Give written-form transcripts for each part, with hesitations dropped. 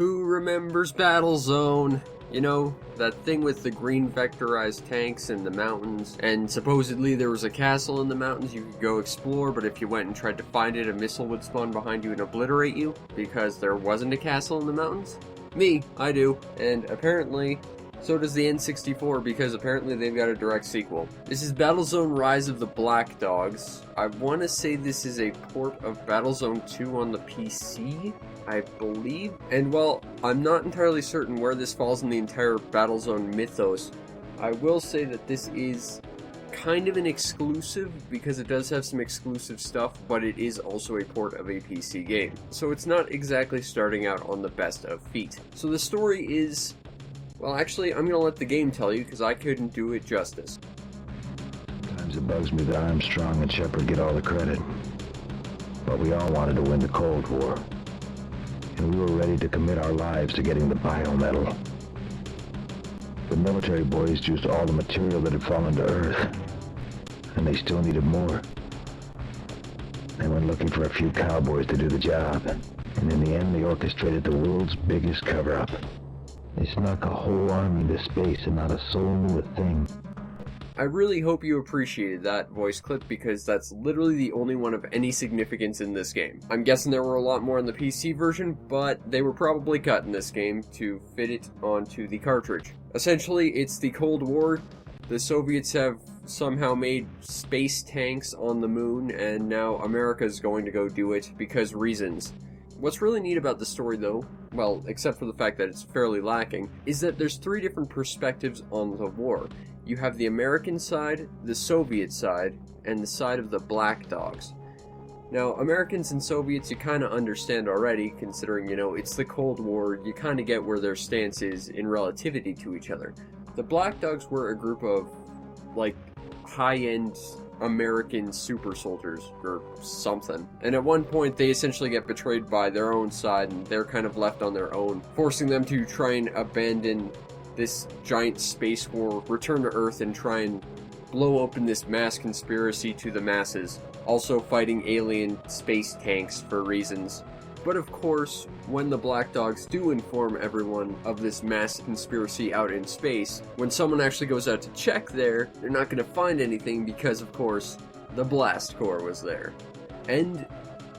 Who remembers Battlezone? You know, that thing with the green vectorized tanks in the mountains, and supposedly there was a castle in the mountains you could go explore, but if you went and tried to find it, a missile would spawn behind you and obliterate you, because there wasn't a castle in the mountains? Me, I do, and apparently, so does the N64, because apparently they've got a direct sequel. This is Battlezone Rise of the Black Dogs. I want to say this is a port of Battlezone 2 on the PC, I believe. And while I'm not entirely certain where this falls in the entire Battlezone mythos, I will say that this is kind of an exclusive, because it does have some exclusive stuff, but it is also a port of a PC game. So it's not exactly starting out on the best of feet. So the story is... well, actually, I'm going to let the game tell you, because I couldn't do it justice. Sometimes it bugs me that Armstrong and Shepard get all the credit. But we all wanted to win the Cold War. And we were ready to commit our lives to getting the biomedal. The military boys used all the material that had fallen to Earth. And they still needed more. They went looking for a few cowboys to do the job. And in the end, they orchestrated the world's biggest cover-up. They snuck a whole army into space and not a soul knew a thing. I really hope you appreciated that voice clip, because that's literally the only one of any significance in this game. I'm guessing there were a lot more in the PC version, but they were probably cut in this game to fit it onto the cartridge. Essentially, it's the Cold War. The Soviets have somehow made space tanks on the moon, and now America's going to go do it because reasons. What's really neat about the story, though, well, except for the fact that it's fairly lacking, is that there's three different perspectives on the war. You have the American side, the Soviet side, and the side of the Black Dogs. Now, Americans and Soviets you kind of understand already, considering, you know, it's the Cold War, you kind of get where their stance is in relativity to each other. The Black Dogs were a group of, like, high-end American super soldiers or something. And at one point they essentially get betrayed by their own side, and they're kind of left on their own, forcing them to try and abandon this giant space war, return to Earth, and try and blow open this mass conspiracy to the masses, also fighting alien space tanks for reasons. But of course, when the Black Dogs do inform everyone of this mass conspiracy out in space, when someone actually goes out to check there, they're not going to find anything because, of course, the Blast Corps was there. And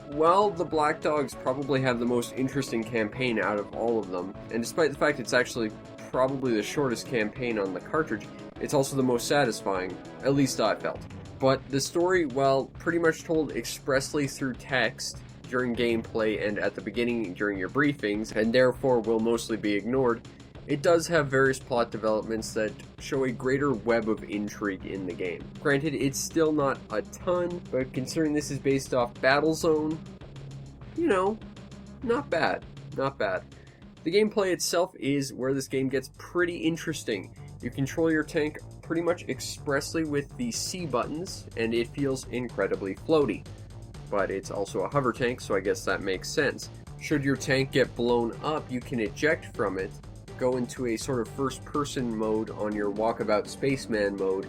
while the Black Dogs probably have the most interesting campaign out of all of them, and despite the fact it's actually probably the shortest campaign on the cartridge, it's also the most satisfying, at least I felt. But the story, while pretty much told expressly through text, during gameplay and at the beginning during your briefings, and therefore will mostly be ignored, it does have various plot developments that show a greater web of intrigue in the game. Granted, it's still not a ton, but considering this is based off Battlezone, you know, not bad, not bad. The gameplay itself is where this game gets pretty interesting. You control your tank pretty much expressly with the C buttons, and it feels incredibly floaty. But it's also a hover tank, so I guess that makes sense. Should your tank get blown up, you can eject from it, go into a sort of first-person mode on your walkabout spaceman mode,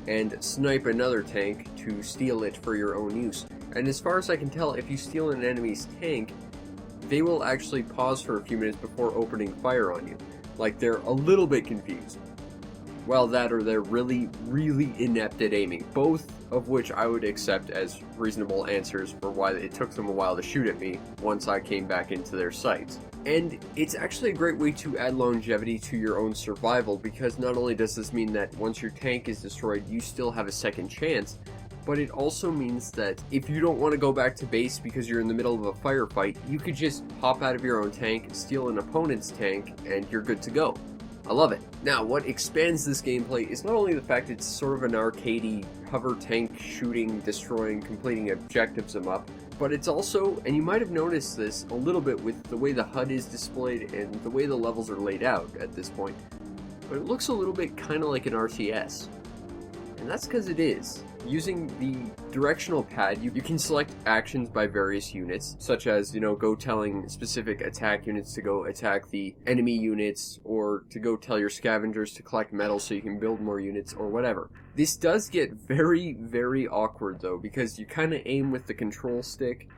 and snipe another tank to steal it for your own use. And as far as I can tell, if you steal an enemy's tank, they will actually pause for a few minutes before opening fire on you. Like, they're a little bit confused. Well, that or they're really, really inept at aiming, both of which I would accept as reasonable answers for why it took them a while to shoot at me once I came back into their sights. And it's actually a great way to add longevity to your own survival, because not only does this mean that once your tank is destroyed, you still have a second chance, but it also means that if you don't want to go back to base because you're in the middle of a firefight, you could just hop out of your own tank, steal an opponent's tank, and you're good to go. I love it. Now, what expands this gameplay is not only the fact it's sort of an arcadey hover tank shooting, destroying, completing objectives em up, but it's also, and you might have noticed this a little bit with the way the HUD is displayed and the way the levels are laid out at this point, but it looks a little bit kind of like an RTS. And that's because it is. Using the directional pad, you can select actions by various units, such as, you know, go telling specific attack units to go attack the enemy units, or to go tell your scavengers to collect metal so you can build more units, or whatever. This does get very, very awkward, though, because you kind of aim with the control stick,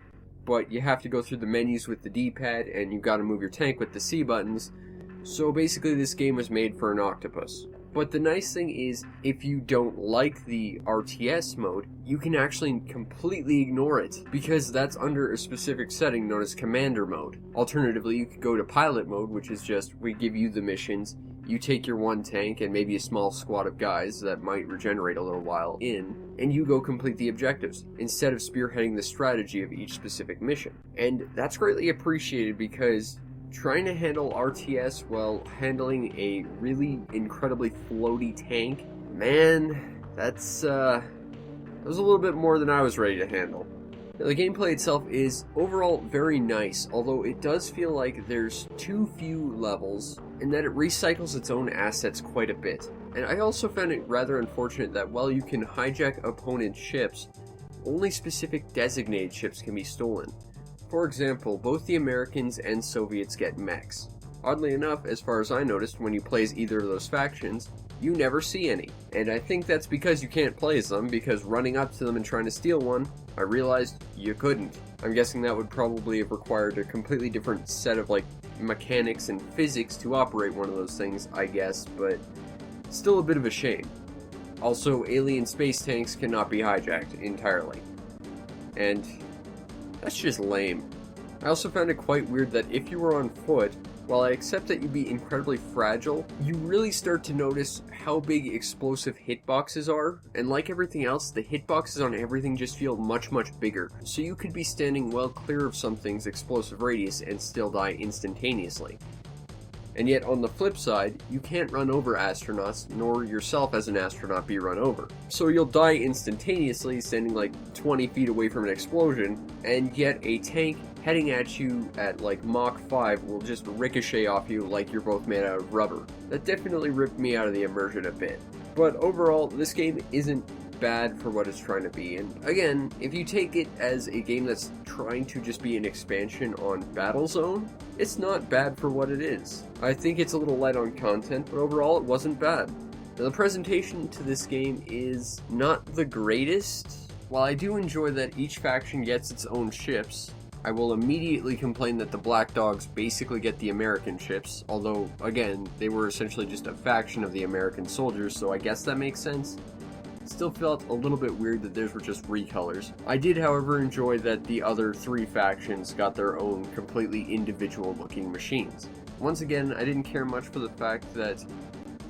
but you have to go through the menus with the D-pad, and you've got to move your tank with the C buttons. So basically this game was made for an octopus. But the nice thing is, if you don't like the RTS mode, you can actually completely ignore it, because that's under a specific setting known as Commander mode. Alternatively, you could go to Pilot mode, which is just, we give you the missions, you take your one tank and maybe a small squad of guys that might regenerate a little while in, and you go complete the objectives, instead of spearheading the strategy of each specific mission. And that's greatly appreciated, because trying to handle RTS while handling a really incredibly floaty tank, man, that was a little bit more than I was ready to handle. Now, the gameplay itself is overall very nice, although it does feel like there's too few levels, and that it recycles its own assets quite a bit. And I also found it rather unfortunate that while you can hijack opponent ships, only specific designated ships can be stolen. For example, both the Americans and Soviets get mechs. Oddly enough, as far as I noticed, when you play as either of those factions, you never see any. And I think that's because you can't play as them, because running up to them and trying to steal one, I realized you couldn't. I'm guessing that would probably have required a completely different set of, mechanics and physics to operate one of those things, I guess, but still a bit of a shame. Also, alien space tanks cannot be hijacked entirely. And that's just lame. I also found it quite weird that if you were on foot, while I accept that you'd be incredibly fragile, you really start to notice how big explosive hitboxes are, and like everything else, the hitboxes on everything just feel much, much bigger. So you could be standing well clear of something's explosive radius and still die instantaneously. And yet, on the flip side, you can't run over astronauts, nor yourself as an astronaut be run over. So you'll die instantaneously, standing 20 feet away from an explosion, and yet a tank heading at you at Mach 5 will just ricochet off you like you're both made out of rubber. That definitely ripped me out of the immersion a bit. But overall, this game isn't bad for what it's trying to be, and again, if you take it as a game that's trying to just be an expansion on Battlezone, it's not bad for what it is. I think it's a little light on content, but overall it wasn't bad. Now, the presentation to this game is not the greatest. While I do enjoy that each faction gets its own ships, I will immediately complain that the Black Dogs basically get the American ships, although, again, they were essentially just a faction of the American soldiers, so I guess that makes sense. Still felt a little bit weird that theirs were just recolors. I did, however, enjoy that the other three factions got their own completely individual looking machines. Once again, I didn't care much for the fact that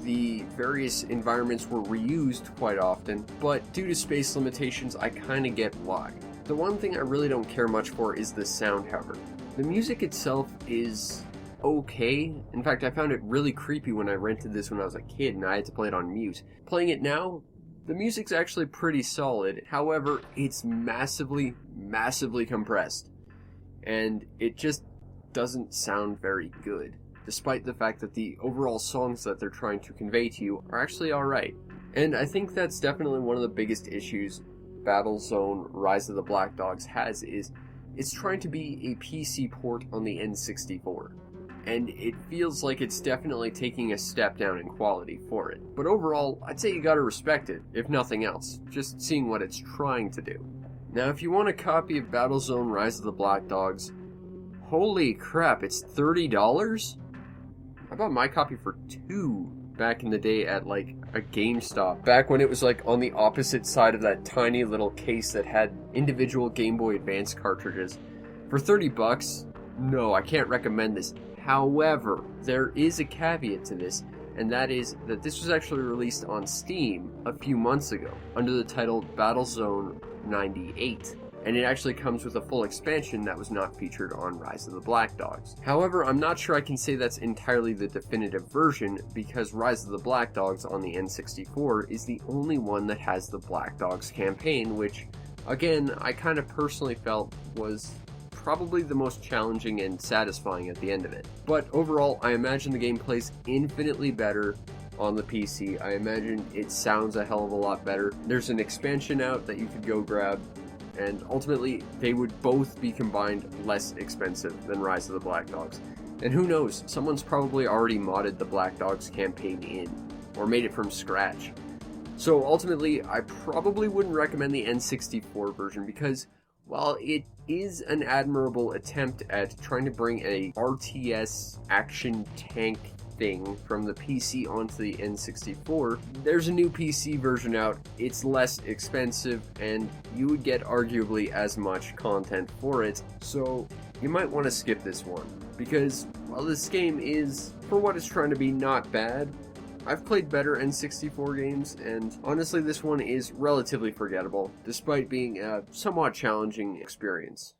the various environments were reused quite often, but due to space limitations, I kinda get why. The one thing I really don't care much for is the sound, however. The music itself is okay. In fact, I found it really creepy when I rented this when I was a kid and I had to play it on mute. Playing it now, the music's actually pretty solid, however, it's massively, massively compressed. And it just doesn't sound very good, despite the fact that the overall songs that they're trying to convey to you are actually alright. And I think that's definitely one of the biggest issues Battlezone Rise of the Black Dogs has, is it's trying to be a PC port on the N64. And it feels like it's definitely taking a step down in quality for it. But overall, I'd say you gotta respect it, if nothing else, just seeing what it's trying to do. Now, if you want a copy of Battlezone Rise of the Black Dogs, holy crap, it's $30? I bought my copy for $2 back in the day at a GameStop, back when it was on the opposite side of that tiny little case that had individual Game Boy Advance cartridges. For $30, no, I can't recommend this. However, there is a caveat to this, and that is that this was actually released on Steam a few months ago under the title Battlezone 98, and it actually comes with a full expansion that was not featured on Rise of the Black Dogs. However, I'm not sure I can say that's entirely the definitive version, because Rise of the Black Dogs on the N64 is the only one that has the Black Dogs campaign, which, again, I kind of personally felt was probably the most challenging and satisfying at the end of it. But overall, I imagine the game plays infinitely better on the PC. I imagine it sounds a hell of a lot better. There's an expansion out that you could go grab, and ultimately, they would both be combined less expensive than Rise of the Black Dogs. And who knows, someone's probably already modded the Black Dogs campaign in, or made it from scratch. So ultimately, I probably wouldn't recommend the N64 version, because While it is an admirable attempt at trying to bring a RTS action tank thing from the PC onto the N64, there's a new PC version out, it's less expensive, and you would get arguably as much content for it, so you might want to skip this one, because while this game is, for what it's trying to be, not bad, I've played better N64 games, and honestly this one is relatively forgettable, despite being a somewhat challenging experience.